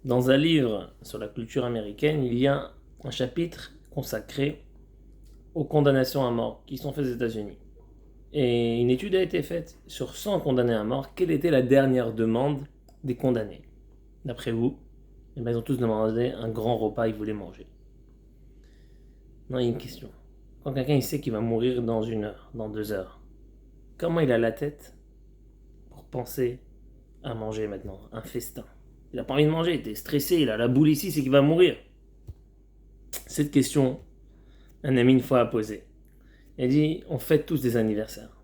Dans un livre sur la culture américaine, il y a un chapitre consacré aux condamnations à mort qui sont faites aux États-Unis. Et une étude a été faite sur 100 condamnés à mort. Quelle était la dernière demande des condamnés? D'après vous, ils ont tous demandé un grand repas, ils voulaient manger. Non, il y a une question. Quand quelqu'un il sait qu'il va mourir dans 1 heure, dans 2 heures, comment il a la tête pour penser à manger maintenant, un festin? Il n'a pas envie de manger, il est stressé, il a la boule ici, c'est qu'il va mourir. Cette question, un ami une fois a posé. Il a dit, on fête tous des anniversaires.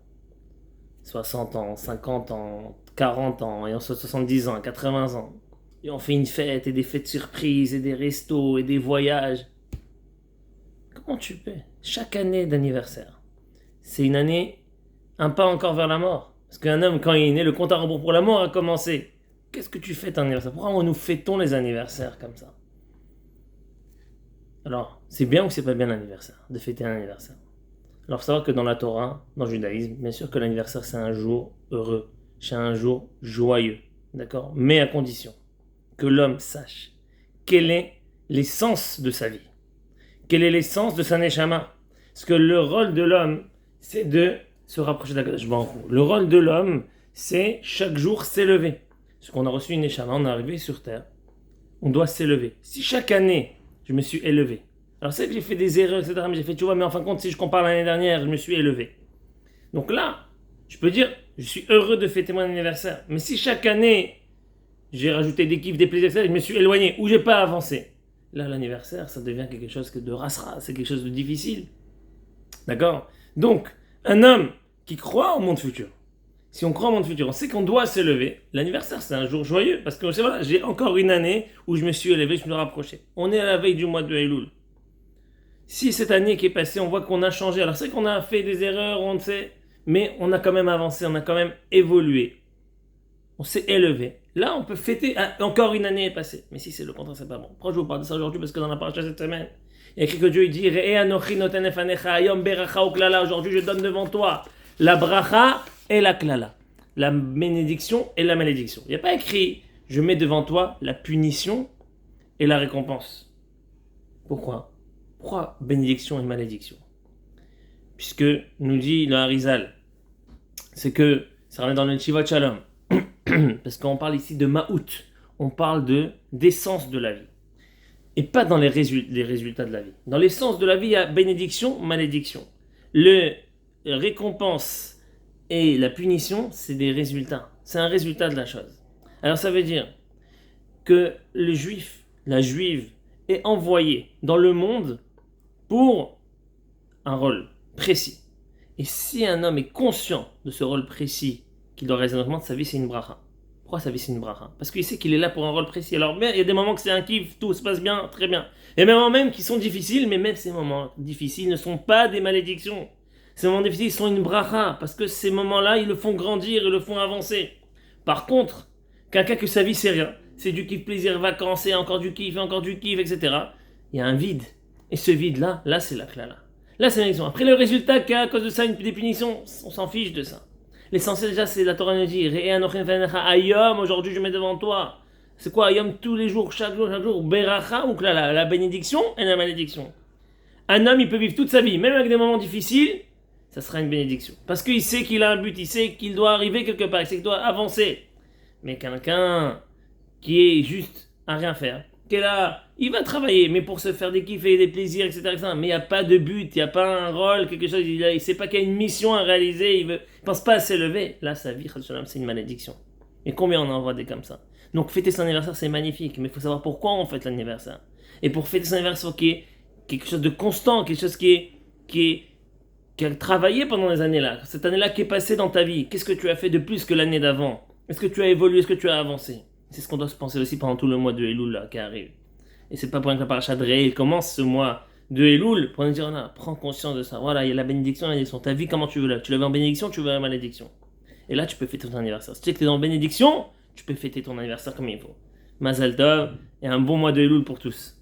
60 ans, 50 ans, 40 ans, et on 70 ans, 80 ans. Et on fait une fête, et des fêtes surprises, et des restos, et des voyages. Comment tu peux? Chaque année d'anniversaire, c'est une année, un pas encore vers la mort. Parce qu'un homme, quand il est né, le compte à rebours pour la mort a commencé. Qu'est-ce que tu fêtes un anniversaire? Pourquoi nous fêtons les anniversaires comme ça? Alors, c'est bien ou c'est pas bien l'anniversaire, de fêter un anniversaire? Alors, faut savoir que dans la Torah, dans le judaïsme, bien sûr que l'anniversaire c'est un jour heureux, c'est un jour joyeux, d'accord? Mais à condition que l'homme sache quel est l'essence de sa vie, quelle est l'essence de sa neshama. Parce que le rôle de l'homme, c'est de se rapprocher d'Akadosh Baruch Hu. Le rôle de l'homme, c'est chaque jour s'élever. Parce qu'on a reçu une neshama, on est arrivé sur terre, on doit s'élever. Si chaque année, je me suis élevé, alors c'est que j'ai fait des erreurs, etc., mais j'ai fait, tu vois, mais en fin de compte, si je compare l'année dernière, je me suis élevé. Donc là, je peux dire, je suis heureux de fêter mon anniversaire. Mais si chaque année, j'ai rajouté des kiffs, des plaisirs, etc., je me suis éloigné, ou j'ai pas avancé, là, l'anniversaire, ça devient quelque chose de rasera, c'est quelque chose de difficile. D'accord? Donc, un homme qui croit au monde futur, si on croit au monde futur, on sait qu'on doit s'élever. L'anniversaire, c'est un jour joyeux parce que voilà, j'ai encore une année où je me suis élevé, je me suis rapproché. On est à la veille du mois de Elul. Si cette année qui est passée, on voit qu'on a changé, alors c'est qu'on a fait des erreurs, on sait, mais on a quand même avancé, on a quand même évolué. On s'est élevé. Là, on peut fêter, encore une année est passée. Mais si c'est le contraire, c'est pas bon. Pourquoi je vous parle de ça aujourd'hui? Parce que dans la paracha cette semaine, il y a écrit que Dieu il dit aujourd'hui je donne devant toi la bracha et la klala. La bénédiction et la malédiction. Il n'y a pas écrit je mets devant toi la punition et la récompense. Pourquoi? Pourquoi bénédiction et malédiction? Puisque nous dit le Harizal, c'est que ça ramène dans le Chivot Shalom. Parce qu'on parle ici de Ma'out, on parle d'essence de la vie. Et pas dans les résultats de la vie. Dans l'essence de la vie, il y a bénédiction, malédiction. Le récompense et la punition, c'est des résultats. C'est un résultat de la chose. Alors ça veut dire que le juif, la juive, est envoyé dans le monde pour un rôle précis. Et si un homme est conscient de ce rôle précis qu'il doit réaliser dans sa vie, c'est une bracha. Pourquoi sa vie c'est une bracha? Parce qu'il sait qu'il est là pour un rôle précis. Alors bien, il y a des moments que c'est un kiff, tout se passe bien, très bien. Il y a des moments même qui sont difficiles, mais même ces moments difficiles ne sont pas des malédictions. Ces moments difficiles sont une bracha, parce que ces moments-là, ils le font grandir, ils le font avancer. Par contre, quelqu'un que sa vie c'est rien, c'est du kiff, plaisir, vacances, et encore du kiff, etc. Il y a un vide. Et ce vide-là, là c'est la klala. Là c'est l'élection. Après le résultat qu'il y a à cause de ça, des punitions, on s'en fiche de ça. L'essentiel déjà c'est la Torah nous dit Ayom, aujourd'hui je mets devant toi. C'est quoi Ayom tous les jours, chaque jour, Beracha ou klala, la bénédiction et la malédiction. Un homme il peut vivre toute sa vie, même avec des moments difficiles, ça sera une bénédiction. Parce qu'il sait qu'il a un but, il sait qu'il doit arriver quelque part, il sait qu'il doit avancer. Mais quelqu'un qui est juste à rien faire, qui est là, il va travailler, mais pour se faire des kiffs et des plaisirs, etc. Mais il n'y a pas de but, il n'y a pas un rôle, quelque chose, il ne sait pas qu'il y a une mission à réaliser, il ne pense pas à s'élever. Là, sa vie, c'est une malédiction. Et combien on en voit des comme ça? Donc fêter son anniversaire, c'est magnifique, mais il faut savoir pourquoi on fête l'anniversaire. Et pour fêter son anniversaire, qui est quelque chose de constant, quelque chose qui a travaillé pendant les années-là, cette année-là qui est passée dans ta vie, qu'est-ce que tu as fait de plus que l'année d'avant? Est-ce que tu as évolué? Est-ce que tu as avancé? C'est ce qu'on doit se penser aussi pendant tout le mois de Elul là, qui arrive. Et c'est pas pour rien que la paracha de Re'eh commence ce mois de Elul pour nous dire, prends conscience de ça. Voilà, il y a la bénédiction, la malédiction. Ta vie, comment tu veux là? Tu la veux en bénédiction, tu veux en malédiction. Et là, tu peux fêter ton anniversaire. Si tu sais que tu es dans bénédiction, tu peux fêter ton anniversaire comme il faut. Mazal Tov et un bon mois de Elul pour tous.